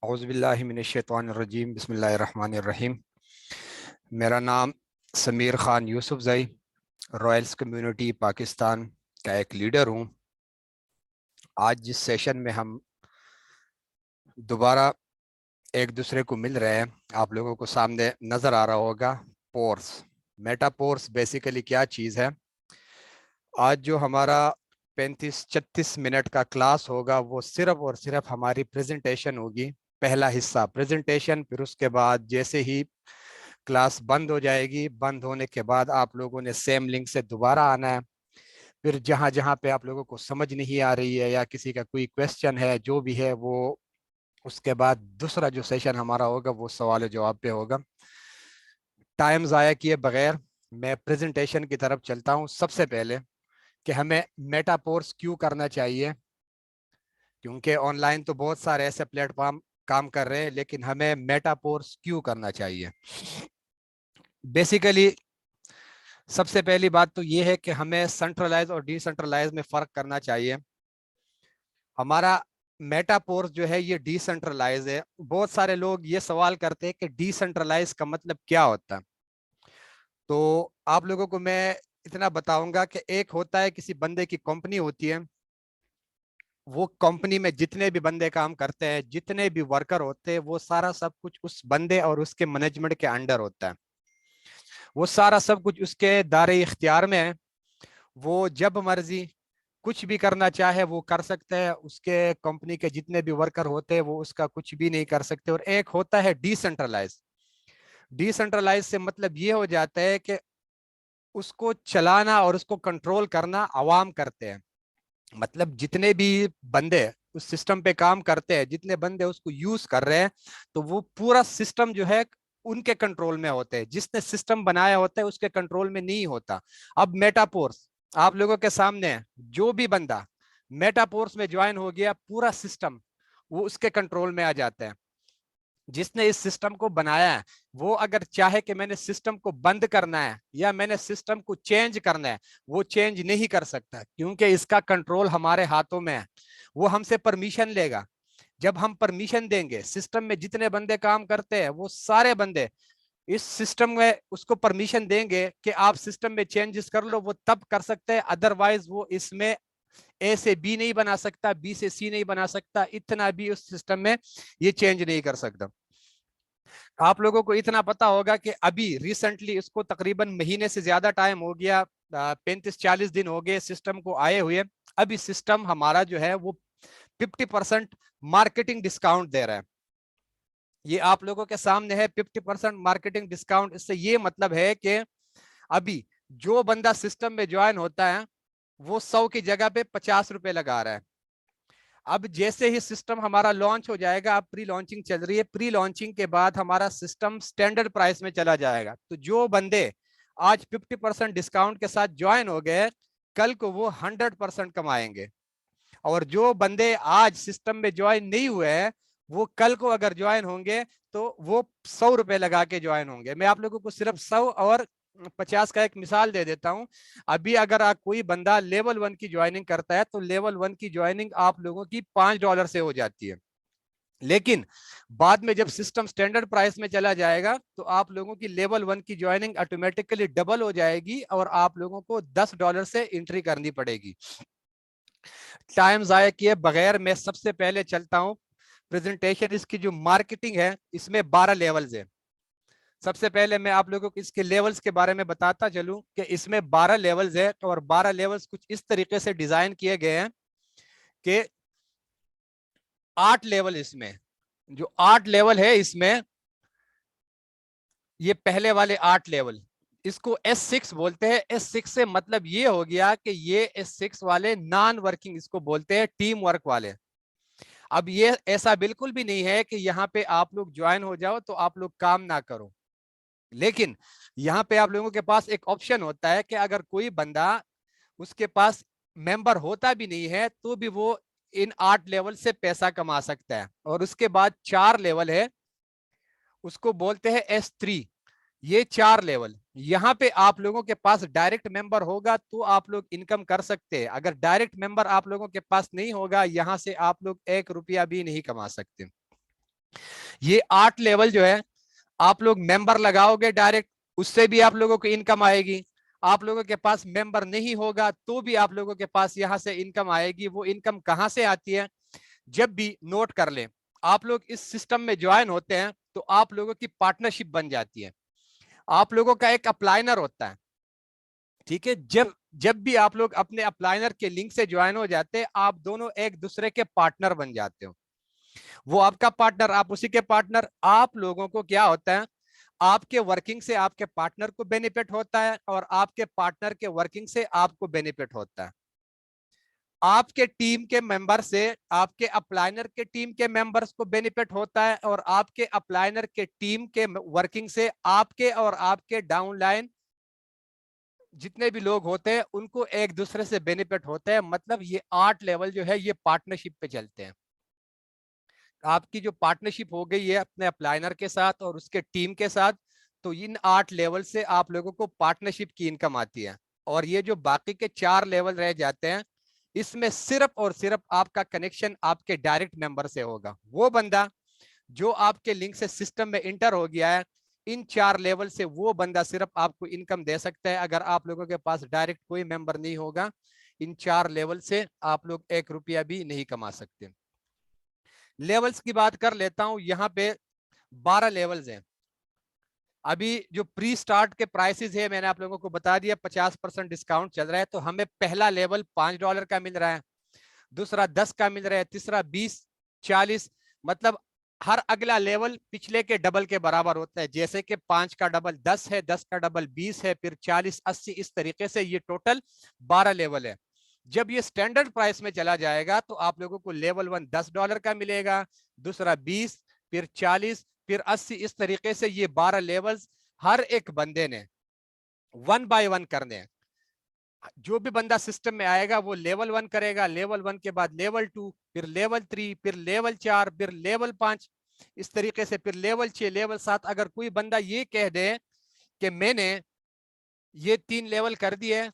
औज़ुबिल्लाहिमिनश्शैतानिर्रजीम बिस्मिल्लाहिर्रहमानिर्रहीम। मेरा नाम समीर ख़ान यूसुफ़ज़ई, रॉयल्स कम्युनिटी पाकिस्तान का एक लीडर हूँ। आज जिस सेशन में हम दोबारा एक दूसरे को मिल रहे हैं, आप लोगों को सामने नज़र आ रहा होगा पोर्स, मेटापोर्स बेसिकली क्या चीज़ है। आज जो हमारा 35-36 मिनट का क्लास होगा वो सिर्फ और सिर्फ हमारी प्रेजेंटेशन होगी। पहला हिस्सा प्रेजेंटेशन, फिर उसके बाद जैसे ही क्लास बंद हो जाएगी, बंद होने के बाद आप लोगों ने सेम लिंक से दोबारा आना है। फिर जहां जहां पे आप लोगों को समझ नहीं आ रही है या किसी का कोई क्वेश्चन है, जो भी है वो, उसके बाद दूसरा जो सेशन हमारा होगा वो सवाल जवाब पे होगा। टाइम ज़ाया किए बगैर मैं प्रेजेंटेशन की तरफ चलता हूँ। सबसे पहले कि हमें मेटापोर्स क्यों करना चाहिए, क्योंकि ऑनलाइन तो बहुत सारे ऐसे प्लेटफॉर्म काम कर रहे हैं, लेकिन हमें मेटापोर्स क्यों करना चाहिए। बेसिकली सबसे पहली बात तो ये है कि हमें सेंट्रलाइज और डिसेंट्रलाइज में फर्क करना चाहिए। हमारा मेटापोर्स जो है ये डिसेंट्रलाइज है। बहुत सारे लोग ये सवाल करते हैं कि डिसेंट्रलाइज का मतलब क्या होता है। तो आप लोगों को मैं इतना बताऊंगा कि एक होता है, किसी बंदे की कंपनी होती है, वो कंपनी में जितने भी बंदे काम करते हैं, जितने भी वर्कर होते हैं, वो सारा सब कुछ उस बंदे और उसके मैनेजमेंट के अंडर होता है। वो सारा सब कुछ उसके दायरे इख्तियार में है। वो जब मर्जी कुछ भी करना चाहे वो कर सकते हैं। उसके कंपनी के जितने भी वर्कर होते हैं वो उसका कुछ भी नहीं कर सकते। और एक होता है डिसेंट्रलाइज। डिसेंट्रलाइज से मतलब ये हो जाता है कि उसको चलाना और उसको कंट्रोल करना अवाम करते हैं। मतलब जितने भी बंदे उस सिस्टम पे काम करते हैं, जितने बंदे उसको यूज कर रहे हैं, तो वो पूरा सिस्टम जो है उनके कंट्रोल में होते हैं। जिसने सिस्टम बनाया होता है उसके कंट्रोल में नहीं होता। अब मेटापोर्स आप लोगों के सामने है। जो भी बंदा मेटापोर्स में ज्वाइन हो गया, पूरा सिस्टम वो उसके कंट्रोल में आ जाता है। जिसने इस सिस्टम को बनाया है वो अगर चाहे कि मैंने सिस्टम को बंद करना है या मैंने सिस्टम को चेंज करना है, वो चेंज नहीं कर सकता, क्योंकि इसका कंट्रोल हमारे हाथों में है। वो हमसे परमिशन लेगा। जब हम परमिशन देंगे, सिस्टम में जितने बंदे काम करते हैं वो सारे बंदे इस सिस्टम में उसको परमिशन देंगे कि आप सिस्टम में चेंजेस कर लो, वो तब कर सकते हैं। अदरवाइज वो इसमें ए से बी नहीं बना सकता, बी से सी नहीं बना सकता, इतना भी उस सिस्टम में ये चेंज नहीं कर सकता। आप लोगों को इतना पता होगा कि अभी रिसेंटली इसको तकरीबन महीने से ज्यादा टाइम हो गया, 35-40 दिन हो गए सिस्टम को आए हुए। अभी सिस्टम हमारा जो है वो 50% मार्केटिंग डिस्काउंट दे रहा है। ये आप लोगों के सामने है 50% मार्केटिंग डिस्काउंट। इससे ये मतलब है कि अभी जो बंदा सिस्टम में ज्वाइन होता है वो 100 की जगह पे 50 रुपए लगा रहा है। अब जैसे ही सिस्टम हमारा लॉन्च हो जाएगा, अब प्री लॉन्चिंग चल रही है, प्री लॉन्चिंग के बाद हमारा सिस्टम स्टैंडर्ड प्राइस में चला जाएगा। तो जो बंदे आज 50% डिस्काउंट के साथ ज्वाइन हो गए, कल को वो 100% कमाएंगे। और जो बंदे आज सिस्टम में ज्वाइन नहीं हुए हैं, वो कल को अगर ज्वाइन होंगे तो वो 100 रुपए लगा के ज्वाइन होंगे। मैं आप लोगों को सिर्फ 100 और 50 का एक मिसाल दे देता हूं। अभी अगर कोई बंदा लेवल 1 की ज्वाइनिंग करता है तो लेवल 1 की ज्वाइनिंग आप लोगों की $5 से हो जाती है। लेकिन बाद में जब सिस्टम स्टैंडर्ड प्राइस में चला जाएगा तो आप लोगों की लेवल 1 की ज्वाइनिंग ऑटोमेटिकली डबल हो जाएगी और आप लोगों को $10 से एंट्री करनी पड़ेगी। टाइम जाया किए बगैर मैं सबसे पहले चलता हूं प्रेजेंटेशन। इसकी जो मार्केटिंग है इसमें 12 लेवल्स है। सबसे पहले मैं आप लोगों को इसके लेवल्स के बारे में बताता चलूं कि इसमें 12 लेवल्स है और 12 लेवल्स कुछ इस तरीके से डिजाइन किए गए हैं कि 8 लेवल इसमें, जो 8 लेवल है इसमें, ये पहले वाले 8 लेवल, इसको S6 बोलते हैं। S6 से मतलब ये हो गया कि ये S6 वाले नॉन वर्किंग, इसको बोलते हैं टीम वर्क वाले। अब ये ऐसा बिल्कुल भी नहीं है कि यहाँ पे आप लोग ज्वाइन हो जाओ तो आप लोग काम ना करो। लेकिन यहाँ पे आप लोगों के पास एक ऑप्शन होता है कि अगर कोई बंदा उसके पास मेंबर होता भी नहीं है तो भी वो इन 8 लेवल से पैसा कमा सकता है। और उसके बाद 4 लेवल है, उसको बोलते हैं S3। ये 4 लेवल, यहाँ पे आप लोगों के पास डायरेक्ट मेंबर होगा तो आप लोग इनकम कर सकते हैं। अगर डायरेक्ट मेंबर आप लोगों के पास नहीं होगा, यहाँ से आप लोग 1 रुपया भी नहीं कमा सकते। ये 8 लेवल जो है, आप लोग मेंबर लगाओगे डायरेक्ट, उससे भी आप लोगों को इनकम आएगी। आप लोगों के पास मेंबर नहीं होगा तो भी आप लोगों के पास यहां से इनकम आएगी। वो इनकम कहां से आती है? जब भी, नोट कर लें, आप लोग इस सिस्टम में ज्वाइन होते हैं तो आप लोगों की पार्टनरशिप बन जाती है। आप लोगों का एक अप्लाइनर होता है, ठीक है। जब जब भी आप लोग अपने अप्लाइनर के लिंक से ज्वाइन हो जाते हैं, आप दोनों एक दूसरे के पार्टनर बन जाते हो। वो आपका पार्टनर, आप उसी के पार्टनर। आप लोगों को क्या होता है, आपके वर्किंग से आपके पार्टनर को बेनिफिट होता है और आपके पार्टनर के वर्किंग से आपको बेनिफिट होता है। आपके टीम के मेंबर से आपके अप्लाइनर के टीम के मेंबर्स को बेनिफिट होता है और आपके अप्लाइनर के टीम के वर्किंग से आपके और आपके डाउनलाइन जितने भी लोग होते हैं उनको एक दूसरे से बेनिफिट होता है। मतलब ये 8 लेवल जो है ये पार्टनरशिप पे चलते हैं। आपकी जो पार्टनरशिप हो गई है अपने अप्लाइनर के साथ और उसके टीम के साथ, तो इन 8 लेवल से आप लोगों को पार्टनरशिप की इनकम आती है। और ये जो बाकी के 4 लेवल रह जाते हैं, इसमें सिर्फ और सिर्फ आपका कनेक्शन आपके डायरेक्ट मेंबर से होगा। वो बंदा जो आपके लिंक से सिस्टम में इंटर हो गया है, इन 4 लेवल से वो बंदा सिर्फ आपको इनकम दे सकता है। अगर आप लोगों के पास डायरेक्ट कोई मेंबर नहीं होगा, इन 4 लेवल से आप लोग 1 रुपया भी नहीं कमा सकते। लेवल्स की बात कर लेता हूं। यहाँ पे 12 लेवल्स हैं। अभी जो प्री स्टार्ट के प्राइसेस है मैंने आप लोगों को बता दिया, 50% डिस्काउंट चल रहा है। तो हमें पहला लेवल $5 का मिल रहा है, दूसरा 10 का मिल रहा है, तीसरा 20, 40, मतलब हर अगला लेवल पिछले के डबल के बराबर होता है। जैसे कि 5 का डबल 10 है, 10 का डबल 20 है, फिर 40, 80, इस तरीके से ये टोटल 12 लेवल है। जब ये स्टैंडर्ड प्राइस में चला जाएगा तो आप लोगों को लेवल 1 $10 का मिलेगा, दूसरा 20, फिर 40, फिर 80, इस तरीके से ये 12 लेवल्स हर एक बंदे ने 1 बाय 1 करने हैं। जो भी बंदा सिस्टम में आएगा वो लेवल 1 करेगा, लेवल 1 के बाद लेवल 2, फिर लेवल 3, फिर लेवल 4, फिर लेवल 5, इस तरीके से फिर लेवल 6, लेवल 7। अगर कोई बंदा ये कह दे कि मैंने ये 3 लेवल कर दिए,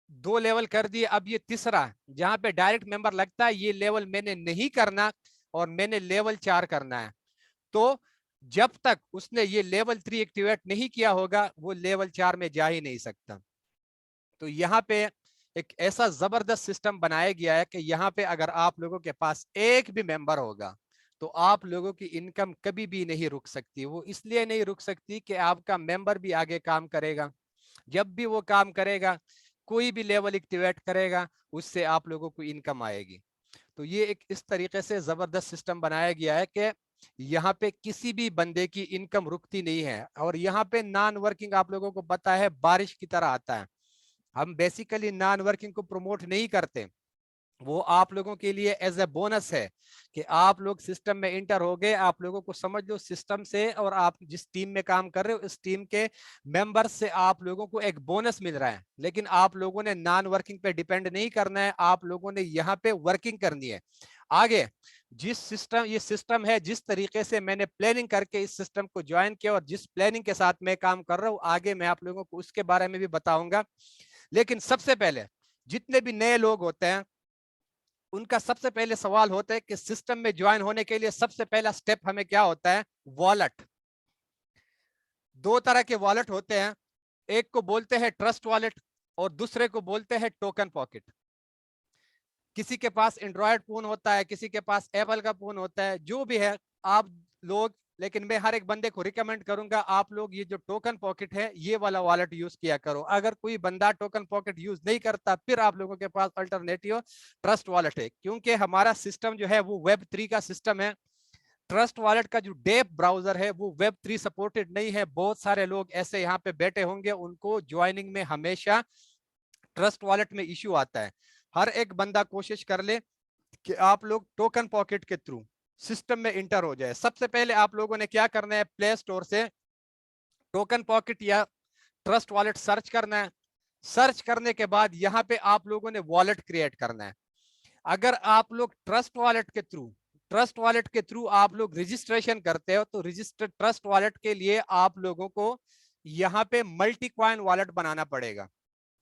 2 लेवल कर दिए, अब ये तीसरा जहां पे डायरेक्ट मेंबर लगता है, ये लेवल मैंने नहीं करना और मैंने लेवल 4 करना है, तो जब तक उसने ये लेवल 3 एक्टिवेट नहीं किया होगा वो लेवल 4 में जा ही नहीं सकता। तो यहाँ पे एक ऐसा जबरदस्त सिस्टम बनाया गया है कि यहाँ पे अगर आप लोगों के पास एक भी मेंबर होगा तो आप लोगों की इनकम कभी भी नहीं रुक सकती। वो इसलिए नहीं रुक सकती कि आपका मेंबर भी आगे काम करेगा। जब भी वो काम करेगा, कोई भी लेवल एक्टिवेट करेगा, उससे आप लोगों को इनकम आएगी। तो ये एक इस तरीके से जबरदस्त सिस्टम बनाया गया है कि यहाँ पे किसी भी बंदे की इनकम रुकती नहीं है। और यहाँ पे नॉन वर्किंग आप लोगों को पता है बारिश की तरह आता है। हम बेसिकली नॉन वर्किंग को प्रमोट नहीं करते, वो आप लोगों के लिए एज ए बोनस है कि आप लोग सिस्टम में इंटर हो गए। आप लोगों को समझ लो सिस्टम से, और आप जिस टीम में काम कर रहे हो इस टीम के मेंबर्स से आप लोगों को एक बोनस मिल रहा है। लेकिन आप लोगों ने नॉन वर्किंग पे डिपेंड नहीं करना है, आप लोगों ने यहाँ पे वर्किंग करनी है। आगे जिस सिस्टम, ये सिस्टम है, जिस तरीके से मैंने प्लानिंग करके इस सिस्टम को ज्वाइन किया और जिस प्लानिंग के साथ मैं काम कर रहा हूँ, आगे मैं आप लोगों को उसके बारे में भी बताऊंगा। लेकिन सबसे पहले जितने भी नए लोग होते हैं उनका सबसे पहले सवाल होता है कि सिस्टम में ज्वाइन होने के लिए सबसे पहला स्टेप हमें क्या होता है? वॉलेट। 2 तरह के वॉलेट होते हैं, एक को बोलते हैं ट्रस्ट वॉलेट और दूसरे को बोलते हैं टोकन पॉकेट। किसी के पास एंड्रॉयड फोन होता है, किसी के पास एप्पल का फोन होता है, जो भी है आप लोग। लेकिन मैं हर एक बंदे को रिकमेंड करूंगा आप लोग ये जो टोकन पॉकेट है ये वाला वॉलेट यूज किया करो। अगर कोई बंदा टोकन पॉकेट यूज नहीं करता फिर आप लोगों के पास अल्टरनेटिव ट्रस्ट वॉलेट है, क्योंकि हमारा सिस्टम जो है वो Web3 का सिस्टम है। ट्रस्ट वॉलेट का जो डेप ब्राउजर है वो Web3 सपोर्टेड नहीं है। बहुत सारे लोग ऐसे यहाँ पे बैठे होंगे उनको ज्वाइनिंग में हमेशा ट्रस्ट वॉलेट में इश्यू आता है। हर एक बंदा कोशिश कर ले कि आप लोग टोकन पॉकेट के थ्रू सिस्टम में इंटर हो जाए। सबसे पहले आप लोगों ने क्या करना है, प्ले स्टोर से टोकन पॉकेट या ट्रस्ट वॉलेट सर्च करना है। सर्च करने के बाद यहाँ पे आप लोगों ने वॉलेट क्रिएट करना है। अगर आप लोग ट्रस्ट वॉलेट के थ्रू आप लोग रजिस्ट्रेशन करते हो तो रजिस्टर्ड ट्रस्ट वॉलेट के लिए आप लोगों को यहाँ पे मल्टी कॉइन वॉलेट बनाना पड़ेगा।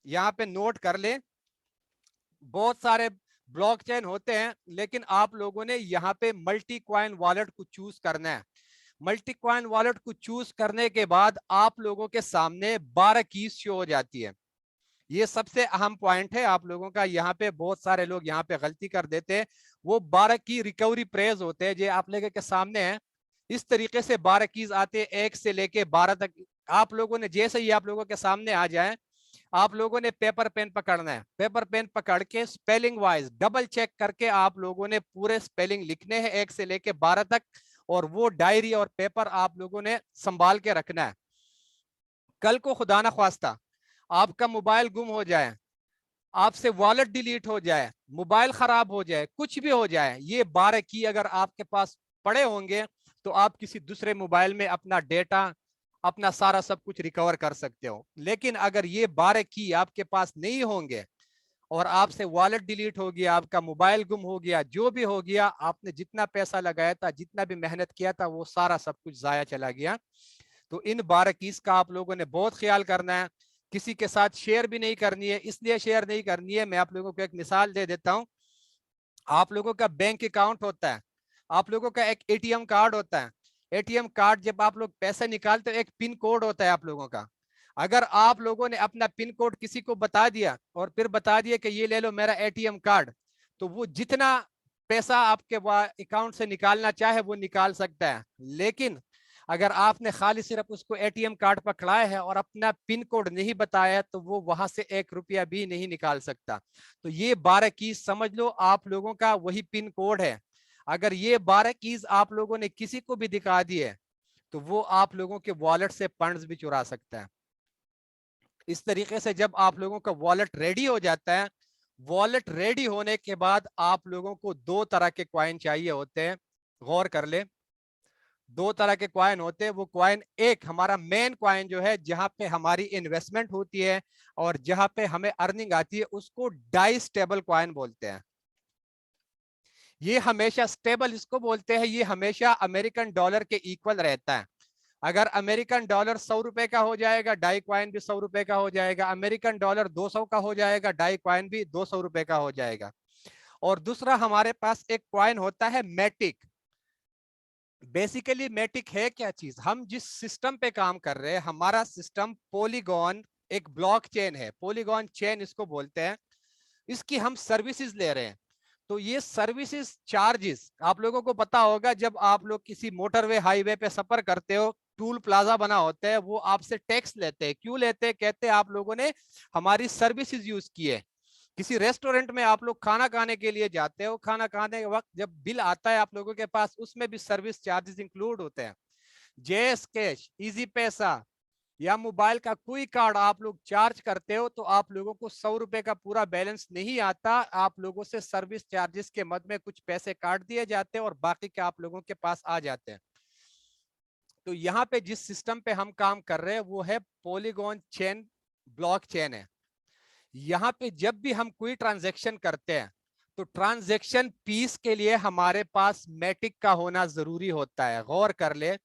यहाँ पे नोट कर ले, बहुत सारे ब्लॉकचेन होते हैं, लेकिन आप लोगों ने यहाँ पे मल्टी कॉइन वॉलेट को चूज करना है। मल्टी कॉइन वॉलेट को चूज करने के बाद आप लोगों के सामने 12 कीज शो हो जाती है। ये सबसे अहम पॉइंट है आप लोगों का। यहाँ पे बहुत सारे लोग यहाँ पे गलती कर देते हैं। वो 12 की रिकवरी प्रेज होते हैं जो आप लोगों के सामने है। इस तरीके से 12 कीज आते हैं, 1 से लेके 12 तक। आप लोगों ने जैसे ही आप लोगों के सामने आ जाए, आप लोगों ने पेपर पेन पकड़ना है। पेपर पेन पकड़ के स्पेलिंग वाइज डबल चेक करके आप लोगों ने पूरे स्पेलिंग लिखने हैं 1 से लेके 12 तक, और वो डायरी और पेपर आप लोगों ने संभाल के रखना है। कल को खुदा ना ख्वास्ता आपका मोबाइल गुम हो जाए, आपसे वॉलेट डिलीट हो जाए, मोबाइल खराब हो जाए, कुछ भी हो जाए, ये 12 की अगर आपके पास पड़े होंगे तो आप किसी दूसरे मोबाइल में अपना डेटा, अपना सारा सब कुछ रिकवर कर सकते हो। लेकिन अगर ये 12 की आपके पास नहीं होंगे और आपसे वॉलेट डिलीट हो गया, आपका मोबाइल गुम हो गया, जो भी हो गया, आपने जितना पैसा लगाया था, जितना भी मेहनत किया था, वो सारा सब कुछ जाया चला गया। तो इन 12 कीज का आप लोगों ने बहुत ख्याल करना है। किसी के साथ शेयर भी नहीं करनी है। इसलिए शेयर नहीं करनी है, मैं आप लोगों को एक मिसाल दे देता हूं। आप लोगों का बैंक अकाउंट होता है, आप लोगों का एक एटीएम कार्ड होता है। एटीएम कार्ड जब आप लोग पैसे निकालते हो, एक पिन कोड होता है आप लोगों का। अगर आप लोगों ने अपना पिन कोड किसी को बता दिया और फिर बता दिया कि ये ले लो मेरा एटीएम कार्ड, तो वो जितना पैसा आपके अकाउंट से निकालना चाहे वो निकाल सकता है। लेकिन अगर आपने खाली सिर्फ उसको एटीएम कार्ड पकड़ाया है और अपना पिन कोड नहीं बताया, तो वो वहां से 1 रुपया भी नहीं निकाल सकता। तो ये 12 कीज समझ लो आप लोगों का वही पिन कोड है। अगर ये 12 कीज आप लोगों ने किसी को भी दिखा दी है, तो वो आप लोगों के वॉलेट से फंड्स भी चुरा सकता है। इस तरीके से जब आप लोगों का वॉलेट रेडी हो जाता है, वॉलेट रेडी होने के बाद आप लोगों को 2 तरह के कॉइन चाहिए होते हैं। गौर कर ले, 2 तरह के कॉइन होते हैं। वो कॉइन, एक हमारा मेन कॉइन जो है जहां पे हमारी इन्वेस्टमेंट होती है और जहां पे हमें अर्निंग आती है, उसको डाई स्टेबल कॉइन बोलते हैं। ये हमेशा स्टेबल इसको बोलते हैं, ये हमेशा अमेरिकन डॉलर के इक्वल रहता है। अगर अमेरिकन डॉलर 100 रुपए का हो जाएगा, डाई कॉइन भी 100 रुपए का हो जाएगा। अमेरिकन डॉलर 200 का हो जाएगा, डाई कॉइन भी 200 रुपए का हो जाएगा। और दूसरा हमारे पास एक कॉइन होता है मैटिक। बेसिकली मैटिक है क्या चीज? हम जिस सिस्टम पे काम कर रहे हैं, हमारा सिस्टम पॉलीगॉन एक ब्लॉकचेन है, पॉलीगॉन चेन इसको बोलते हैं। इसकी हम सर्विसेज ले रहे हैं। तो ये सर्विसेज चार्जेस आप लोगों को पता होगा, जब आप लोग किसी मोटरवे हाईवे पे सफर करते हो, टूल प्लाजा बना होता है, वो आपसे टैक्स लेते हैं। क्यों लेते हैं? कहते हैं आप लोगों ने हमारी सर्विसेज यूज की है। किसी रेस्टोरेंट में आप लोग खाना खाने के लिए जाते हो, खाना खाने के वक्त जब बिल आता है आप लोगों के पास, उसमें भी सर्विस चार्जेस इंक्लूड होते हैं। जेएस कैश, इजी पैसा या मोबाइल का कोई कार्ड आप लोग चार्ज करते हो, तो आप लोगों को 100 रुपए का पूरा बैलेंस नहीं आता। आप लोगों से सर्विस चार्जेस के मद में कुछ पैसे काट दिए जाते हैं और बाकी के आप लोगों के पास आ जाते हैं। तो यहाँ पे जिस सिस्टम पे हम काम कर रहे हैं वो है पॉलीगॉन चेन, ब्लॉक चेन है। यहाँ पे जब भी हम कोई ट्रांजैक्शन करते हैं, तो ट्रांजैक्शन फीस के लिए हमारे पास मैटिक का होना जरूरी होता है। गौर कर ले,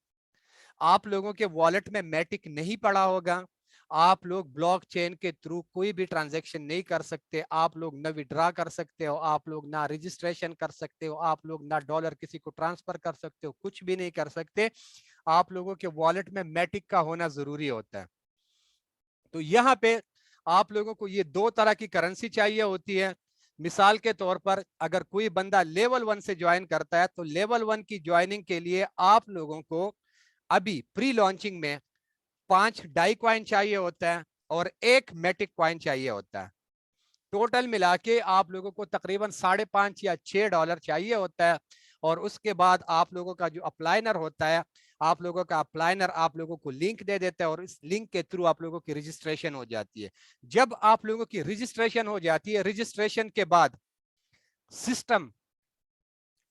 आप लोगों के वॉलेट में मैटिक नहीं पड़ा होगा, आप लोग ब्लॉकचेन के थ्रू कोई भी ट्रांजैक्शन नहीं कर सकते। आप लोग ना विड्रॉ कर सकते हो, आप लोग ना रजिस्ट्रेशन कर सकते हो, आप लोग ना डॉलर किसी को ट्रांसफर कर सकते हो, कुछ भी नहीं कर सकते। आप लोगों के वॉलेट में मैटिक का होना जरूरी होता है। तो यहाँ पे आप लोगों को ये 2 तरह की करेंसी चाहिए होती है। मिसाल के तौर पर अगर कोई बंदा लेवल 1 से ज्वाइन करता है, तो लेवल 1 की ज्वाइनिंग के लिए आप लोगों को अभी प्री लॉन्चिंग में 5 डाई कॉइन चाहिए होता है और 1 मैटिक कॉइन चाहिए होता है। टोटल मिला के आप लोगों को तकरीबन $5.5 या $6 चाहिए होता है। और उसके बाद आप लोगों का जो अप्लाइनर होता है, आप लोगों का अप्लाइनर आप लोगों को लिंक दे देता है और इस लिंक के थ्रू आप लोगों की रजिस्ट्रेशन हो जाती है। जब आप लोगों की रजिस्ट्रेशन हो जाती है, रजिस्ट्रेशन के बाद सिस्टम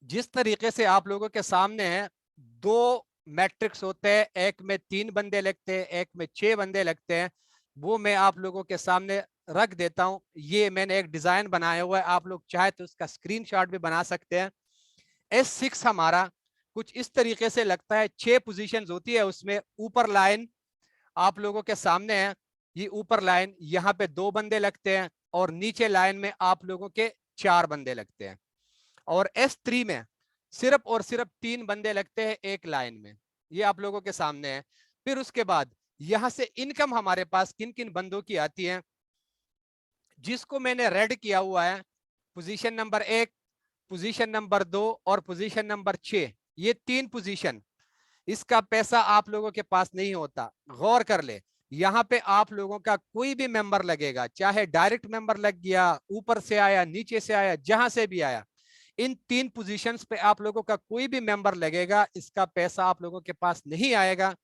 जिस तरीके से आप लोगों के सामने है, 2 मैट्रिक्स होते हैं, एक में 3 बंदे लगते हैं, एक में 6 बंदे लगते हैं। वो मैं आप लोगों के सामने रख देता हूं। ये मैंने एक डिजाइन बनाया हुआ है, आप लोग चाहे तो उसका स्क्रीनशॉट भी बना सकते हैं। S6 हमारा कुछ इस तरीके से लगता है, 6 पोजीशंस होती है उसमें। ऊपर लाइन आप लोगों के सामने है, ये ऊपर लाइन, यहाँ पे 2 बंदे लगते हैं और नीचे लाइन में आप लोगों के 4 बंदे लगते हैं, और S3 में सिर्फ और सिर्फ 3 बंदे लगते हैं एक लाइन में। ये आप लोगों के सामने है। फिर उसके बाद यहां से इनकम हमारे पास किन किन बंदों की आती है, जिसको मैंने रेड किया हुआ है, पोजीशन नंबर 1, पोजीशन नंबर 2 और पोजीशन नंबर 6, ये 3 पोजीशन, इसका पैसा आप लोगों के पास नहीं होता। गौर कर ले, यहाँ पे आप लोगों का कोई भी मेंबर लगेगा, चाहे डायरेक्ट मेंबर लग गया, ऊपर से आया, नीचे से आया, जहां से भी आया, इन 3 पोजीशंस पे आप लोगों का कोई भी मेंबर लगेगा, इसका पैसा आप लोगों के पास नहीं आएगा।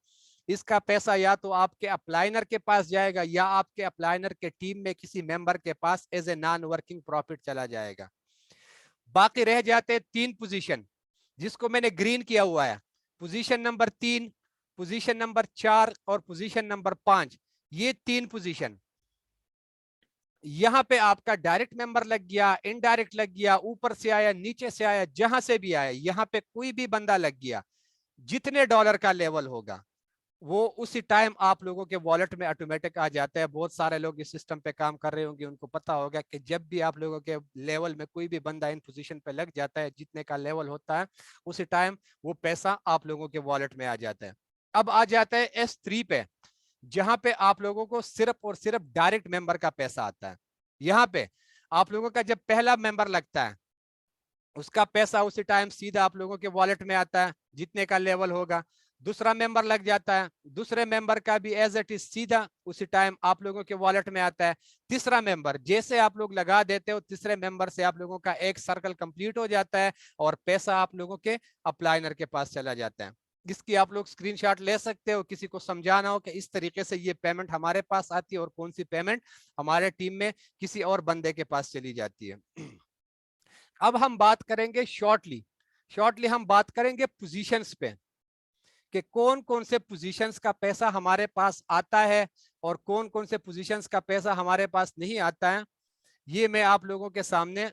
इसका पैसा या तो आपके अप्लाइनर के पास जाएगा, या आपके अप्लाइनर के टीम में किसी मेंबर के पास as a non working profit चला जाएगा। बाकी रह जाते 3 पोजीशन, जिसको मैंने ग्रीन किया हुआ है, पोजीशन नंबर 3, पोजीशन नंबर 4 और पोजीशन नंबर 5। ये 3 पोजीशन, यहां पे आपका डायरेक्ट मेंबर लग गया, इनडायरेक्ट लग गया, ऊपर से आया, नीचे से आया, जहां से भी आया, यहां पे कोई भी बंदा लग गया, जितने डॉलर का लेवल होगा वो उसी टाइम आप लोगों के वॉलेट में ऑटोमेटिक आ जाता है। बहुत सारे लोग इस सिस्टम पे काम कर रहे होंगे, उनको पता होगा कि जब भी आप लोगों के लेवल में कोई भी बंदा इन पोजीशन पे लग जाता है, जितने का लेवल होता है, उसी टाइम वो पैसा आप लोगों के वॉलेट में आ जाता है। अब आ जाता है S3 पे, जहां पे आप लोगों को सिर्फ और सिर्फ डायरेक्ट मेंबर का पैसा आता है। यहाँ पे आप लोगों का जब पहला मेंबर लगता है, उसका पैसा उसी टाइम सीधा आप लोगों के वॉलेट में आता है, जितने का लेवल होगा। दूसरा मेंबर लग जाता है, दूसरे मेंबर का भी एज इट इज सीधा उसी टाइम आप लोगों के वॉलेट में आता है। तीसरा मेंबर जैसे आप लोग लगा देते हो, तीसरे मेंबर से आप लोगों का एक सर्कल कंप्लीट हो जाता है और पैसा आप लोगों के अप्लाइनर के पास चला जाता है। इसकी आप लोग स्क्रीनशॉट ले सकते हो, किसी को समझाना हो कि इस तरीके से ये पेमेंट हमारे पास आती है और कौन सी पेमेंट हमारे टीम में किसी और बंदे के पास चली जाती है। अब हम बात करेंगे शॉर्टली हम बात करेंगे पोजीशंस पे, कि कौन कौन से पोजीशंस का पैसा हमारे पास आता है और कौन कौन से पोजीशंस का पैसा हमारे पास नहीं आता है। ये मैं आप लोगों के सामने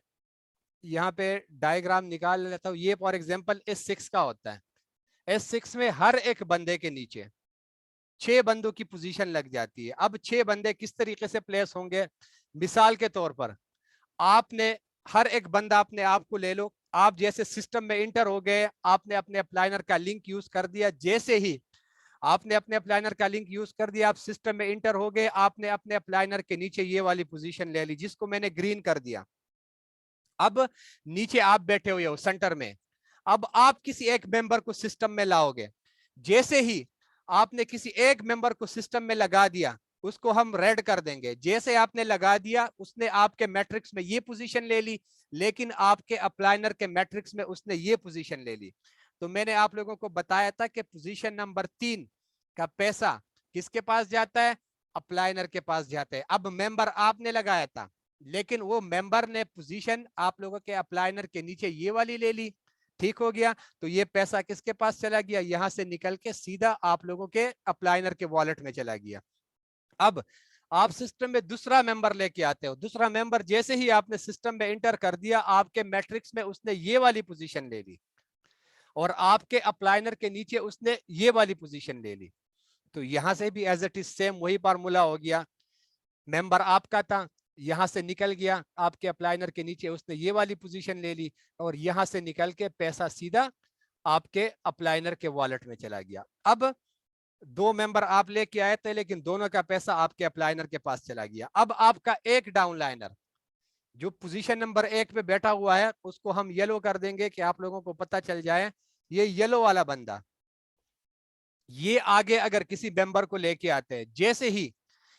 यहाँ पे डायग्राम निकाल लेता हूँ। ये फॉर एग्जांपल S6 का होता है। S6 में हर एक बंदे के नीचे 6 बंदों की पोजीशन लग जाती है। अब 6 बंदे किस तरीके से प्लेस होंगे, मिसाल के तौर पर आपने हर एक बंदा अपने आप को ले लो, आप जैसे सिस्टम में इंटर हो गए, आपने अपने अप्लाइनर का लिंक यूज कर दिया, जैसे ही आपने अपने अप्लाइनर का लिंक यूज कर दिया, आप सिस्टम में इंटर हो गए, आपने अपने अप्लाइनर के नीचे ये वाली पोजीशन ले ली, जिसको मैंने ग्रीन कर दिया। अब नीचे आप बैठे हुए हो सेंटर में, अब आप किसी एक मेंबर को सिस्टम में लाओगे। जैसे ही आपने किसी एक मेंबर को सिस्टम में लगा दिया, उसको हम रेड कर देंगे। जैसे आपने लगा दिया, उसने आपके मैट्रिक्स में ये पोजीशन ले ली, लेकिन आपके अप्लाइनर के मैट्रिक्स में उसने ये पोजीशन ले ली। तो मैंने आप लोगों को बताया था कि पोजीशन नंबर 3 का पैसा किसके पास जाता है, अप्लाइनर के पास जाता है। अब मेंबर आपने लगाया था, लेकिन वो मेंबर ने पोजीशन आप लोगों के अप्लाइनर के नीचे ये वाली ले ली, ठीक हो गया। तो ये पैसा किसके पास चला गया, यहां से निकल के सीधा आप लोगों के अप्लाइनर के वॉलेट में चला गया। अब आप सिस्टम में दूसरा मेंबर लेके आते हो, दूसरा मेंबर जैसे ही आपने सिस्टम में इंटर कर दिया, आपके मैट्रिक्स में उसने ये वाली पोजीशन ले ली और आपके अप्लाइनर के नीचे उसने ये वाली पोजीशन ले ली। तो यहां से भी एज इट इज सेम वही फार्मूला हो गया। मेंबर आपका था, यहां से निकल गया, आपके अप्लाइनर के नीचे उसने ये वाली पोजीशन ले ली और यहां से निकल के पैसा सीधा आपके अप्लाइनर के वॉलेट में चला गया। अब 2 मेंबर आप लेके आए थे, लेकिन दोनों का पैसा आपके अप्लाइनर के पास चला गया। अब आपका एक डाउनलाइनर जो पोजीशन नंबर 1 पे बैठा हुआ है, उसको हम येलो कर देंगे कि आप लोगों को पता चल जाए। ये येलो वाला बंदा, ये आगे अगर किसी मेंबर को लेके आते हैं, जैसे ही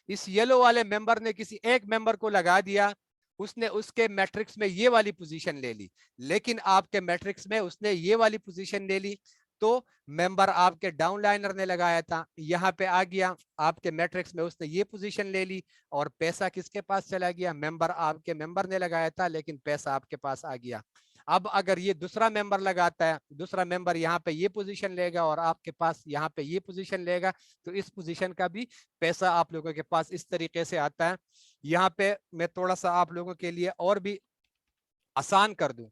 इस येलो वाले मेंबर ने किसी एक मेंबर को लगा दिया, उसने उसके मैट्रिक्स में ये वाली पोजीशन ले ली, लेकिन आपके मैट्रिक्स में उसने ये वाली पोजीशन ले ली। तो मेंबर आपके डाउनलाइनर ने लगाया था, यहाँ पे आ गया, आपके मैट्रिक्स में उसने ये पोजीशन ले ली और पैसा किसके पास चला गया, मेंबर आपके मेंबर ने लगाया था, लेकिन पैसा आपके पास आ गया। अब अगर ये दूसरा मेंबर लगाता है, दूसरा मेंबर यहाँ पे ये पोजीशन लेगा और आपके पास यहाँ पे ये पोजीशन लेगा, तो इस पोजीशन का भी पैसा आप लोगों के पास इस तरीके से आता है। यहाँ पे मैं थोड़ा सा आप लोगों के लिए और भी आसान कर दूं,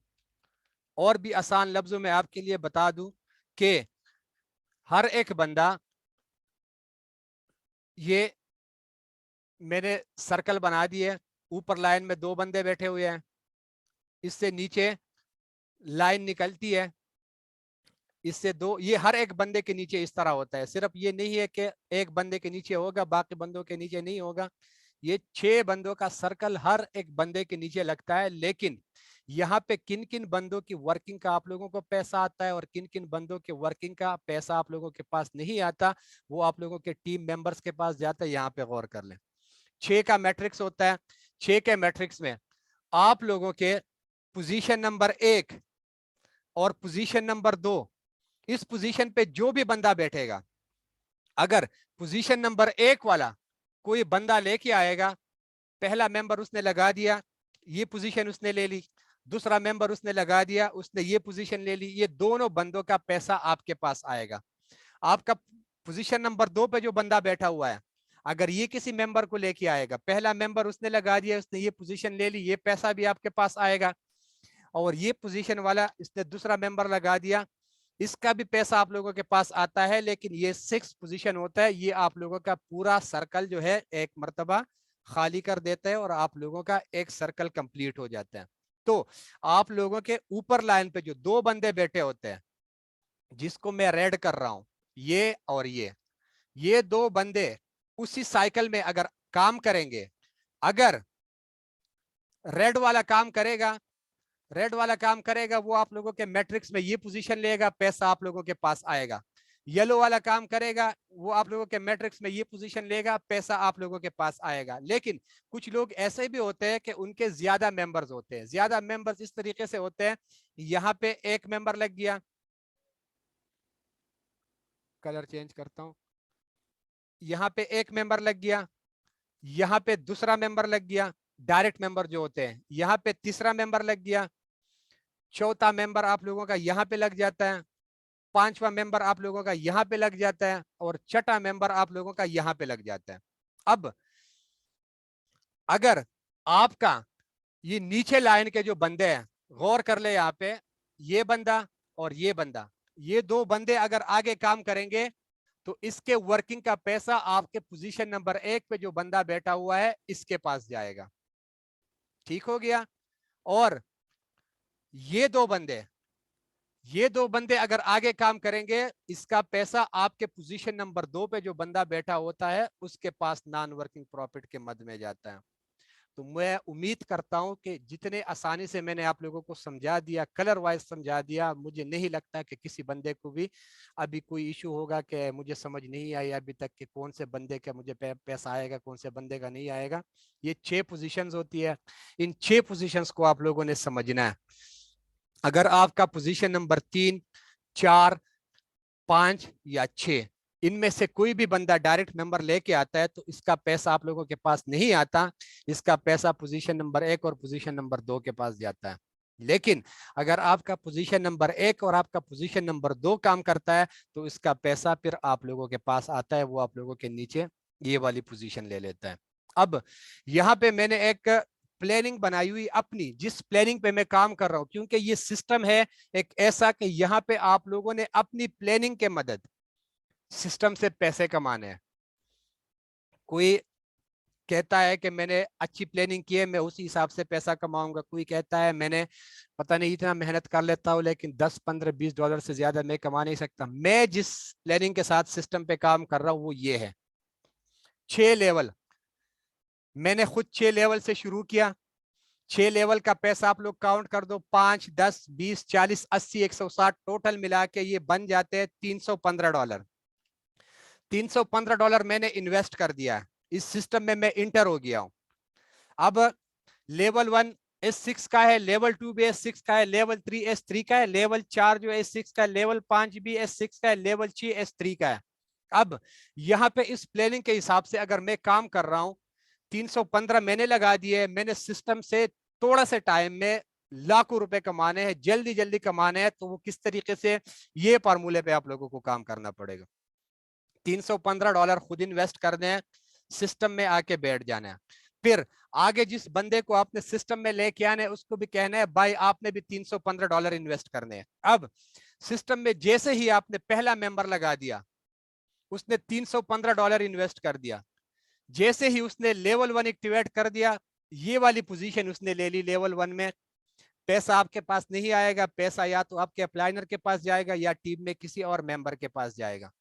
और भी आसान लफ्जों में आपके लिए बता दूं कि हर एक बंदा, ये मैंने सर्कल बना दिए, ऊपर लाइन में 2 बंदे बैठे हुए हैं, इससे नीचे लाइन निकलती है, इससे दो, ये हर एक बंदे के नीचे इस तरह होता है। सिर्फ ये नहीं है कि एक बंदे के नीचे होगा बाकी बंदों के नीचे नहीं होगा, ये 6 बंदों का सर्कल हर एक बंदे के नीचे लगता है। लेकिन यहाँ पे किन किन बंदों की वर्किंग का आप लोगों को पैसा आता है और किन किन बंदों के वर्किंग का पैसा आप लोगों के पास नहीं आता, वो आप लोगों के टीम मेंबर्स के पास जाता है। यहाँ पे गौर कर लें, 6 का मैट्रिक्स होता है। 6 के मैट्रिक्स में आप लोगों के पोजीशन नंबर 1 और पोजीशन नंबर 2, इस पोजीशन पे जो भी बंदा बैठेगा, अगर पोजीशन नंबर 1 वाला कोई बंदा लेके आएगा, पहला मेंबर उसने लगा दिया, ये पोजीशन उसने ले ली, दूसरा मेंबर उसने लगा दिया, उसने ये पोजीशन ले ली, ये दोनों बंदों का पैसा आपके पास आएगा। आपका पोजीशन नंबर 2 पे जो बंदा बैठा हुआ है, अगर ये किसी मेंबर को लेके आएगा, पहला मेंबर उसने लगा दिया, उसने ये पोजीशन ले ली, ये पैसा भी आपके पास आएगा। और ये पोजीशन वाला इसने दूसरा मेंबर लगा दिया, इसका भी पैसा आप लोगों के पास आता है। लेकिन ये 6 पोजीशन होता है, ये आप लोगों का पूरा सर्कल जो है एक मर्तबा खाली कर देता है और आप लोगों का एक सर्कल कंप्लीट हो जाता है। तो आप लोगों के ऊपर लाइन पे जो 2 बंदे बैठे होते हैं, जिसको मैं रेड कर रहा हूं, ये और ये 2 बंदे उसी साइकिल में अगर काम करेंगे, अगर रेड वाला काम करेगा, रेड वाला काम करेगा, वो आप लोगों के मैट्रिक्स में ये पोजीशन लेगा, पैसा आप लोगों के पास आएगा। येलो वाला काम करेगा, वो आप लोगों के मैट्रिक्स में ये पोजीशन लेगा, पैसा आप लोगों के पास आएगा। लेकिन कुछ लोग ऐसे भी होते हैं कि उनके ज्यादा मेंबर्स होते हैं। ज्यादा मेंबर्स इस तरीके से होते हैं, यहाँ पे एक मेंबर लग गया, कलर चेंज करता हूं, यहाँ पे एक मेंबर लग गया, यहाँ पे दूसरा मेंबर लग गया, डायरेक्ट मेंबर जो होते हैं, यहाँ पे तीसरा मेंबर लग गया, चौथा मेंबर आप लोगों का यहाँ पे लग जाता है, पांचवा मेंबर आप लोगों का यहाँ पे लग जाता है और छठा मेंबर आप लोगों का यहाँ पे लग जाता है। अब अगर आपका ये नीचे लाइन के जो बंदे हैं, गौर कर ले, यहाँ पे ये बंदा और ये बंदा, ये 2 बंदे अगर आगे काम करेंगे तो इसके वर्किंग का पैसा आपके पोजीशन नंबर 1 पे जो बंदा बैठा हुआ है इसके पास जाएगा। ठीक हो गया। और ये 2 बंदे, ये 2 बंदे अगर आगे काम करेंगे, इसका पैसा आपके पोजीशन नंबर 2 पे जो बंदा बैठा होता है उसके पास नॉन वर्किंग प्रॉफिट के मद में जाता है। तो मैं उम्मीद करता हूं कि जितने आसानी से मैंने आप लोगों को समझा दिया, कलर वाइज समझा दिया, मुझे नहीं लगता कि किसी बंदे को भी अभी कोई इशू होगा कि मुझे समझ नहीं आई अभी तक कि कौन से बंदे का मुझे पैसा आएगा, कौन से बंदे का नहीं आएगा। ये 6 पोजीशंस होती है, इन 6 पोजीशंस को आप लोगों ने समझना है। अगर आपका पोजीशन नंबर 3, 4, 5 या 6 इनमें से कोई भी बंदा डायरेक्ट मेंबर लेके आता है तो इसका पैसा आप लोगों के पास नहीं आता, इसका पैसा पोजीशन नंबर 1 और पोजीशन नंबर 2 के पास जाता है। लेकिन अगर आपका पोजीशन नंबर 1 और आपका पोजीशन नंबर 2 काम करता है तो इसका पैसा फिर आप लोगों के पास आता है, वो आप लोगों के नीचे ये वाली पोजीशन ले लेता है। अब यहाँ पे मैंने एक प्लानिंग बनाई हुई अपनी, जिस प्लानिंग पे मैं काम कर रहा हूं, क्योंकि ये सिस्टम है एक ऐसा कि यहाँ पे आप लोगों ने अपनी प्लानिंग के मदद सिस्टम से पैसे कमाने हैं। कोई कहता है कि मैंने अच्छी प्लानिंग की है, मैं उसी हिसाब से पैसा कमाऊंगा। कोई कहता है मैंने पता नहीं इतना मेहनत कर लेता हूं लेकिन 10, 15, 20 डॉलर से ज्यादा मैं कमा नहीं सकता। मैं जिस प्लानिंग के साथ सिस्टम पे काम कर रहा हूं वो ये है, 6 लेवल। मैंने खुद 6 लेवल से शुरू किया। 6 लेवल का पैसा आप लोग काउंट कर दो, 5, 10, 20, 40, 80, 160 टोटल मिला के ये बन जाते हैं $315। $315 मैंने इन्वेस्ट कर दिया है, इस सिस्टम में मैं इंटर हो गया हूं। अब लेवल 1 S6 का है, लेवल 2 भी S6 का है, लेवल 3 S3 का है, लेवल 4 जो S6 का है, लेवल 5 भी S6 का है, लेवल 6 S3 का है। अब यहाँ पे इस प्लानिंग के हिसाब से अगर मैं काम कर रहा हूं, 315 मैंने लगा दिए, मैंने सिस्टम से थोड़ा से टाइम में लाखों रुपए कमाने हैं, जल्दी जल्दी कमाने हैं, तो वो किस तरीके से, ये फार्मूले पे आप लोगों को काम करना पड़ेगा। $315 खुद इन्वेस्ट करने हैं, सिस्टम में आके बैठ जाना है। फिर आगे जिस बंदे को आपने सिस्टम में लेके आना है उसको भी कहना है भाई आपने भी $315 इन्वेस्ट करने हैं। अब सिस्टम में जैसे ही आपने पहला मेंबर लगा दिया, उसने $315 इन्वेस्ट कर दिया। जैसे ही उसने लेवल 1 एक्टिवेट कर दिया, ये वाली पोजीशन उसने ले ली लेवल 1 में, पैसा आपके पास नहीं आएगा, पैसा या तो आपके अप्लाइनर के पास जाएगा या टीम में किसी और मेंबर के पास जाएगा।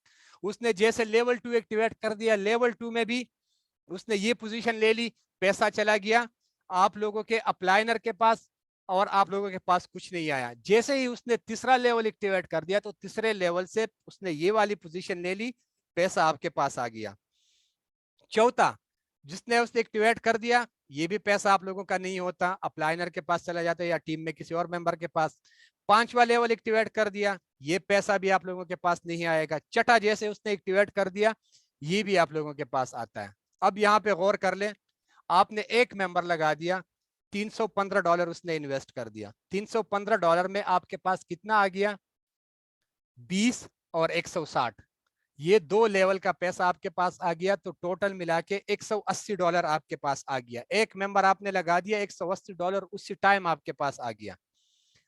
उसने जैसे लेवल 2 एक्टिवेट कर दिया, लेवल 2 में भी उसने ये पोजीशन ले ली, पैसा चला गया आप लोगों के अप्लाइनर के पास और आप लोगों के पास कुछ नहीं आया। जैसे ही उसने तीसरा लेवल एक्टिवेट कर दिया तो तीसरे लेवल से उसने ये वाली पोजीशन ले ली, पैसा आपके पास आ गया। चौथा जिसने उसने एक्टिवेट कर दिया, ये भी पैसा आप लोगों का नहीं होता, अप्लाइनर के पास चला जाता है या टीम में किसी और मेंबर के पास। पांचवा लेवल एक्टिवेट कर दिया, ये पैसा भी आप लोगों के पास नहीं आएगा। छठा जैसे उसने एक्टिवेट कर दिया, ये भी आप लोगों के पास आता है। अब यहाँ पे गौर कर ले, आपने एक मेंबर लगा दिया, $315 उसने इन्वेस्ट कर दिया। $315 में आपके पास कितना आ गया? 20 और 160, ये दो लेवल का पैसा आपके पास आ गया, तो टोटल मिला के $180 आपके पास आ गया। एक मेंबर आपने लगा दिया, $180 उसी टाइम आपके पास आ गया।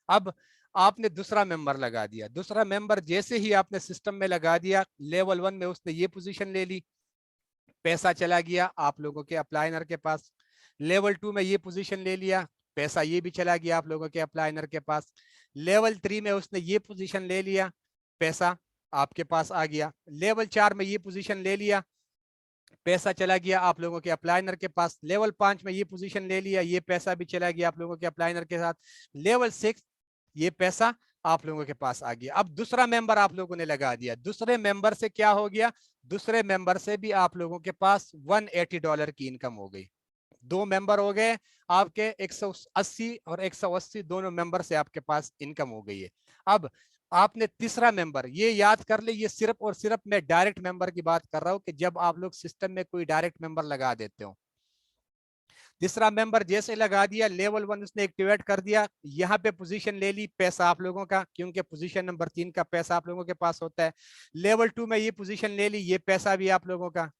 अब आपने दूसरा मेंबर लगा दिया, दूसरा मेंबर जैसे ही आपने सिस्टम में लगा दिया, लेवल 1 में उसने ये पोजीशन ले ली, पैसा चला गया आप लोगों के अप्लाइनर के पास। लेवल 2 में ये पोजीशन ले लिया, पैसा ये भी चला गया आप लोगों के अप्लाइनर के पास। लेवल 3 में उसने ये पोजीशन ले लिया, पैसा आपके पास आ गया। लेवल 4 में ये पोजीशन ले लिया, पैसा चला गया आप लोगों के अप्लाइनर के पास। लेवल 5 में ये पोजीशन ले लिया, ये पैसा भी चला गया आप लोगों के अप्लाइनर के साथ। लेवल 6 ये पैसा आप लोगों के पास आ गया। अब दूसरा मेंबर आप लोगों ने लगा दिया, दूसरे मेंबर से क्या हो गया? दूसरे मेंबर से भी आप लोगों के पास $180 की इनकम हो गई। दो मेंबर हो गए आपके, 180 और 180 दोनों मेंबर से आपके पास इनकम हो गई है। अब आपने तीसरा मेंबर, ये याद कर ले, ये सिर्फ और सिर्फ मैं डायरेक्ट मेंबर की बात कर रहा हूं कि जब आप लोग सिस्टम में कोई डायरेक्ट मेंबर लगा देते हो। तीसरा मेंबर जैसे लगा दिया, लेवल 1 उसने एक्टिवेट कर दिया, यहाँ पे पोजीशन ले ली, पैसा आप लोगों का, क्योंकि पोजीशन नंबर 3 का पैसा आप लोगों के पास होता है। लेवल 2 में ये पोजीशन ले ली, ये पैसा भी आप लोगों का,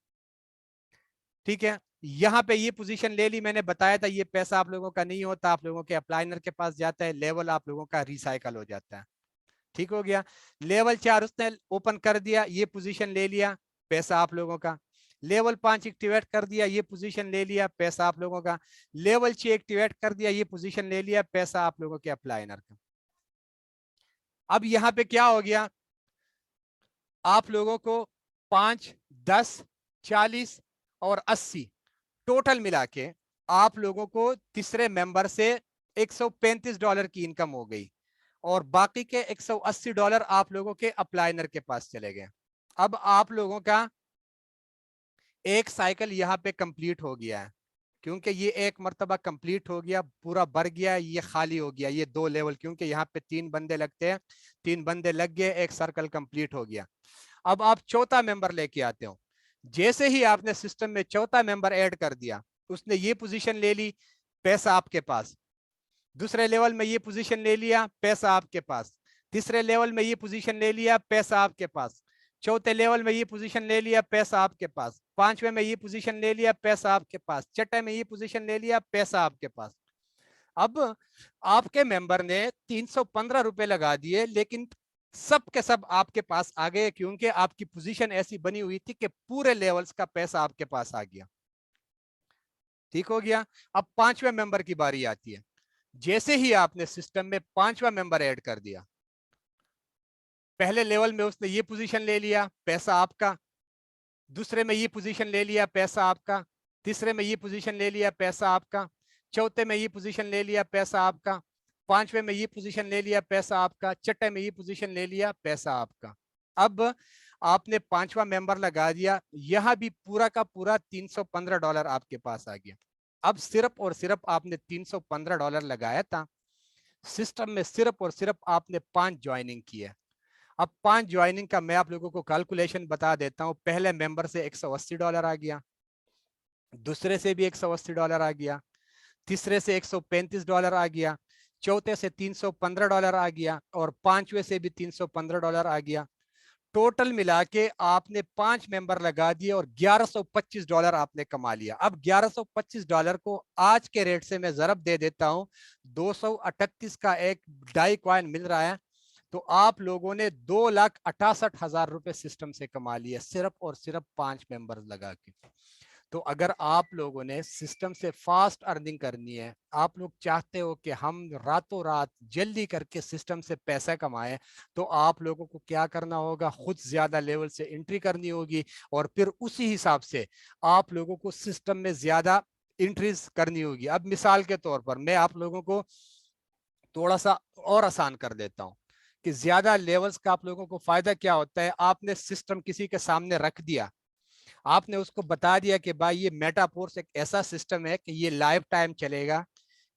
ठीक है। यहाँ पे ये पोजीशन ले ली, मैंने बताया था ये पैसा आप लोगों का नहीं होता, आप लोगों के अप्लाइनर के पास जाता है, लेवल आप लोगों का रिसाइकल हो जाता है। ठीक हो गया। लेवल 4 उसने ओपन कर दिया, ये पोजीशन ले लिया, पैसा आप लोगों का। लेवल 5 एक्टिवेट कर दिया, ये पोजीशन ले लिया, पैसा आप लोगों का। लेवल 6 एक्टिवेट कर दिया, ये पोजीशन ले लिया, पैसा आप लोगों के अप्लाइनर का। अब यहाँ पे क्या हो गया? आप लोगों को 5, 10, 40 और 80 टोटल मिला के आप लोगों को तीसरे मेंबर से $135 की इनकम हो गई और बाकी के $180 आप लोगों के अप्लाइनर के पास चले गए। अब आप लोगों का एक साइकिल यहाँ पे कंप्लीट हो गया है, क्योंकि ये एक मर्तबा कंप्लीट हो गया, पूरा भर गया, ये खाली हो गया, ये दो लेवल, क्योंकि यहाँ पे 3 बंदे लगते हैं, 3 बंदे लग गए, एक सर्कल कंप्लीट हो गया। अब आप चौथा मेंबर लेके आते हो, जैसे ही आपने सिस्टम में चौथा मेंबर ऐड कर दिया, उसने ये पोजीशन ले ली, पैसा आपके पास। दूसरे लेवल में ये पोजीशन ले लिया, पैसा आपके पास। तीसरे लेवल में ये पोजीशन ले लिया, पैसा आपके पास। चौथे लेवल में ये पोजीशन ले लिया, पैसा आपके पास। पांचवें में ये पोजीशन ले लिया, पैसा आपके पास। छठे में ये पोजीशन ले लिया, पैसा आपके पास। अब आपके मेंबर ने ₹315 लगा दिए, लेकिन सब के सब आपके पास आ गए, क्योंकि आपकी पोजीशन ऐसी बनी हुई थी कि पूरे लेवल्स का पैसा आपके पास आ गया। ठीक हो गया। अब पांचवें मेंबर की बारी आती है। जैसे ही आपने सिस्टम में पांचवा मेंबर ऐड कर दिया, पहले लेवल में उसने ये पोजीशन ले लिया, पैसा आपका। दूसरे में ये पोजीशन ले लिया, पैसा आपका। तीसरे में ये पोजीशन ले लिया, पैसा आपका। चौथे में ये पोजीशन ले लिया, पैसा आपका। पांचवे में ये पोजीशन ले लिया, पैसा आपका। छठे में ये पोजीशन ले लिया, पैसा आपका। अब आपने पांचवा मेंबर लगा दिया, यहां भी पूरा का पूरा $315 आपके पास आ गया। अब सिर्फ और सिर्फ आपने $315 लगाया था, सिस्टम में सिर्फ और सिर्फ आपने 5 ज्वाइनिंग की है। अब 5 ज्वाइनिंग का मैं आप लोगों को कैलकुलेशन बता देता हूं। पहले मेंबर से $180 आ गया, दूसरे से भी $180 आ गया, तीसरे से $135 आ गया, चौथे से $315 आ गया और पांचवे से भी $315 आ गया। टोटल मिला के आपने 5 मेंबर लगा दिए और $1125 आपने कमा लिया। अब $1125 को आज के रेट से मैं जरब दे देता हूं, 238 का एक डाई कॉइन मिल रहा है, तो आप लोगों ने 2,68,000 रुपए सिस्टम से कमा लिए, सिर्फ और सिर्फ 5 मेंबर लगा के। तो अगर आप लोगों ने सिस्टम से फास्ट अर्निंग करनी है, आप लोग चाहते हो कि हम रातों रात जल्दी करके सिस्टम से पैसा कमाएं, तो आप लोगों को क्या करना होगा, खुद ज्यादा लेवल से एंट्री करनी होगी और फिर उसी हिसाब से आप लोगों को सिस्टम में ज्यादा एंट्रीज करनी होगी। अब मिसाल के तौर पर मैं आप लोगों को थोड़ा सा और आसान कर देता हूं कि ज्यादा लेवल्स का आप लोगों को फायदा क्या होता है। आपने सिस्टम किसी के सामने रख दिया, आपने उसको बता दिया कि भाई ये मेटाफोर्स एक ऐसा सिस्टम है कि ये लाइफ टाइम चलेगा,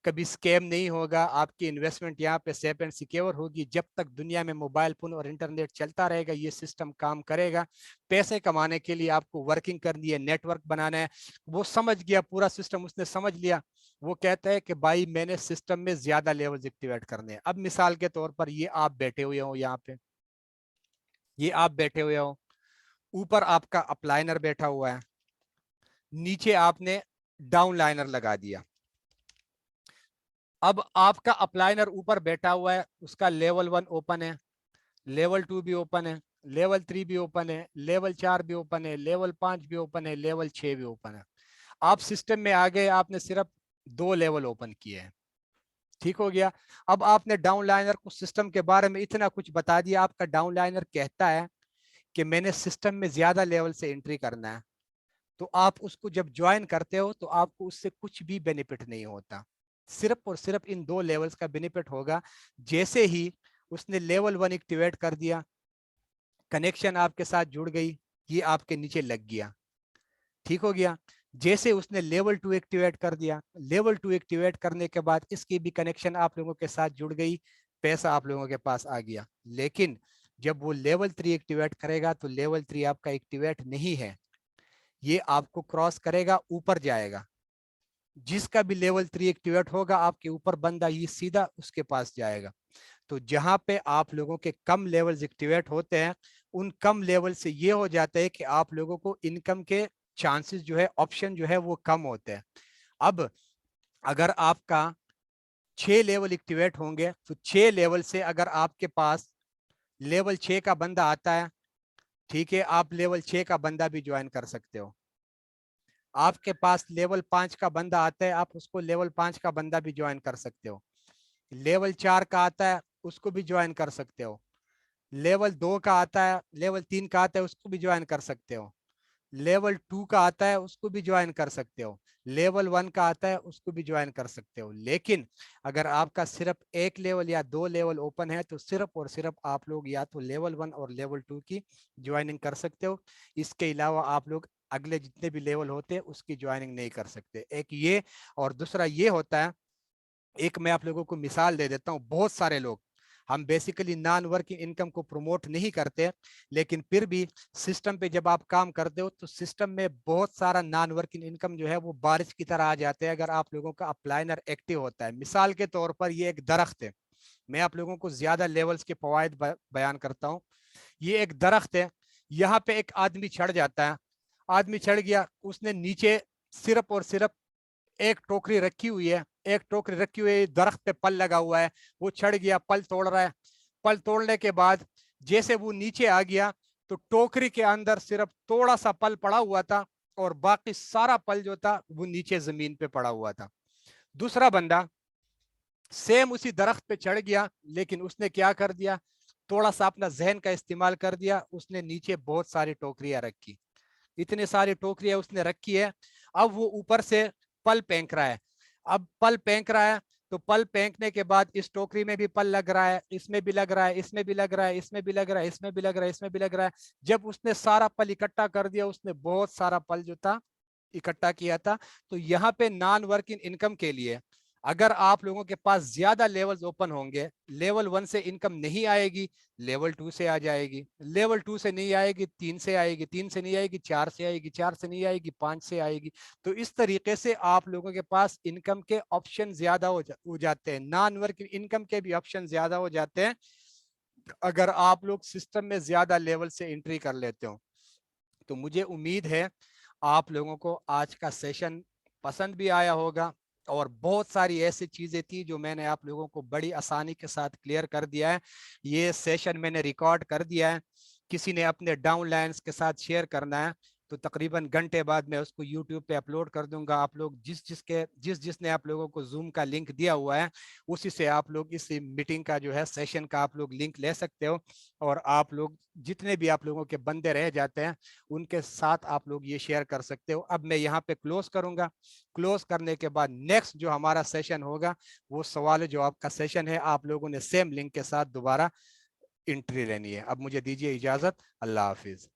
कभी स्कैम नहीं होगा, आपकी इन्वेस्टमेंट यहाँ पे सेफ एंड सिक्योर होगी, जब तक दुनिया में मोबाइल फोन और इंटरनेट चलता रहेगा ये सिस्टम काम करेगा। पैसे कमाने के लिए आपको वर्किंग करनी है, नेटवर्क बनाना है। वो समझ गया, पूरा सिस्टम उसने समझ लिया। वो कहता है कि भाई मैंने सिस्टम में ज्यादा लेवल्स एक्टिवेट करने हैं। अब मिसाल के तौर पर ये आप बैठे हुए हो यहाँ पे, ये आप बैठे हुए हो, ऊपर आपका अपलाइनर बैठा हुआ है, नीचे आपने डाउन लाइनर लगा दिया। अब आपका अपलाइनर ऊपर बैठा हुआ है, उसका लेवल 1 ओपन है, लेवल 2 भी ओपन है, लेवल 3 भी ओपन है, लेवल 4 भी ओपन है, लेवल 5 भी ओपन है, लेवल 6 भी ओपन है। आप सिस्टम में आ गए, आपने सिर्फ 2 लेवल ओपन किए हैं, ठीक हो गया। अब आपने डाउन लाइनर को सिस्टम के बारे में इतना कुछ बता दिया, आपका डाउन लाइनर कहता है कि मैंने सिस्टम में ज्यादा लेवल से एंट्री करना है। तो आप उसको जब ज्वाइन करते हो तो आपको उससे कुछ भी बेनिफिट नहीं होता, सिर्फ और सिर्फ इन 2 लेवल्स का बेनिफिट होगा। जैसे ही उसने लेवल 1 एक्टिवेट कर दिया, कनेक्शन आपके साथ जुड़ गई, ये आपके नीचे लग गया, ठीक हो गया। जैसे उसने लेवल 2 एक्टिवेट कर दिया, लेवल 2 एक्टिवेट करने के बाद इसकी भी कनेक्शन आप लोगों के साथ जुड़ गई, पैसा आप लोगों के पास आ गया। लेकिन जब वो लेवल 3 एक्टिवेट करेगा तो लेवल 3 आपका एक्टिवेट नहीं है, ये आपको क्रॉस करेगा, ऊपर जाएगा। जिसका भी लेवल 3 एक्टिवेट होगा आपके ऊपर बंदा, ये सीधा उसके पास जाएगा। तो जहां पे आप लोगों के कम लेवल्स एक्टिवेट होते हैं, उन कम लेवल से ये हो जाता है कि आप लोगों को इनकम के चांसेस जो है, ऑप्शन जो है वो कम होते हैं। अब अगर आपका 6 लेवल एक्टिवेट होंगे तो 6 लेवल से अगर आपके पास लेवल 6 का बंदा आता है, ठीक है, आप लेवल 6 का बंदा भी ज्वाइन कर सकते हो। आपके पास लेवल 5 का बंदा आता है, आप उसको लेवल 5 का बंदा भी ज्वाइन कर सकते हो। लेवल 4 का आता है, उसको भी ज्वाइन कर सकते हो। लेवल 2 का आता है, लेवल 3 का आता है, उसको भी ज्वाइन कर सकते हो। लेवल 2 का आता है, उसको भी ज्वाइन कर सकते हो। लेवल 1 का आता है, उसको भी ज्वाइन कर सकते हो। लेकिन अगर आपका सिर्फ 1 लेवल या 2 लेवल ओपन है तो सिर्फ और सिर्फ आप लोग या तो लेवल 1 और लेवल 2 की ज्वाइनिंग कर सकते हो। इसके अलावा आप लोग अगले जितने भी लेवल होते हैं उसकी ज्वाइनिंग नहीं कर सकते। एक ये, और दूसरा ये होता है, एक मैं आप लोगों को मिसाल दे देता हूँ। बहुत सारे लोग, हम बेसिकली नॉन वर्किंग इनकम को प्रमोट नहीं करते, लेकिन फिर भी सिस्टम पे जब आप काम करते हो तो सिस्टम में बहुत सारा नॉन वर्किंग इनकम जो है वो बारिश की तरह आ जाते हैं अगर आप लोगों का अपलाइनर एक्टिव होता है। मिसाल के तौर पर ये एक दरख्त है, मैं आप लोगों को ज्यादा लेवल्स के फवायद बयान करता हूँ। ये एक दरख्त है, यहाँ पे एक आदमी चढ़ जाता है, आदमी चढ़ गया, उसने नीचे सिर्फ और सिर्फ एक टोकरी रखी हुई है, एक टोकरी रखी हुई है, दरख्त पे पल लगा हुआ है, वो चढ़ गया, पल तोड़ रहा है। पल तोड़ने के बाद जैसे वो नीचे आ गया तो टोकरी के अंदर सिर्फ थोड़ा सा पल पड़ा हुआ था और बाकी सारा पल जो था वो नीचे जमीन पे पड़ा हुआ था। दूसरा बंदा सेम उसी दरख्त पे चढ़ गया, लेकिन उसने क्या कर दिया, थोड़ा सा अपना जहन का इस्तेमाल कर दिया, उसने नीचे बहुत सारी टोकरियां रखी, इतनी सारी टोकरियां उसने रखी है। अब वो ऊपर से पल फेंक रहा है। अब पल फेंक रहा है तो पल फेंकने के बाद इस टोकरी में भी पल लग रहा है, इसमें भी लग रहा है, इसमें भी लग रहा है, इसमें भी लग रहा है, इसमें भी लग रहा है, इसमें भी लग रहा है। जब उसने सारा पल इकट्ठा कर दिया, उसने बहुत सारा पल जो था इकट्ठा किया था। तो यहाँ पे नॉन वर्किंग इनकम के लिए अगर आप लोगों के पास ज्यादा लेवल्स ओपन होंगे, लेवल 1 से इनकम नहीं आएगी, लेवल 2 से आ जाएगी, लेवल 2 से नहीं आएगी 3 से आएगी, 3 से नहीं आएगी 4 से आएगी, 4 से नहीं आएगी 5 से आएगी। तो इस तरीके से आप लोगों के पास इनकम के ऑप्शन ज्यादा हो जाते हैं, नॉन वर्किंग इनकम के भी ऑप्शन ज्यादा हो जाते हैं अगर आप लोग सिस्टम में ज्यादा लेवल से एंट्री कर लेते हो। तो मुझे उम्मीद है आप लोगों को आज का सेशन पसंद भी आया होगा, और बहुत सारी ऐसी चीजें थी जो मैंने आप लोगों को बड़ी आसानी के साथ क्लियर कर दिया है। ये सेशन मैंने रिकॉर्ड कर दिया है, किसी ने अपने डाउनलाइंस के साथ शेयर करना है तो तकरीबन घंटे बाद मैं उसको यूट्यूब पे अपलोड कर दूंगा। आप लोग जिसने आप लोगों को जूम का लिंक दिया हुआ है उसी से आप लोग इस मीटिंग का जो है सेशन का आप लोग लिंक ले सकते हो, और आप लोग जितने भी आप लोगों के बंदे रह जाते हैं उनके साथ आप लोग ये शेयर कर सकते हो। अब मैं यहाँ पे क्लोज करूंगा। क्लोज करने के बाद नेक्स्ट जो हमारा सेशन होगा वो सवाल जवाब का सेशन है। आप लोगों ने सेम लिंक के साथ दोबारा एंट्री लेनी है। अब मुझे दीजिए इजाजत। अल्लाह हाफिज।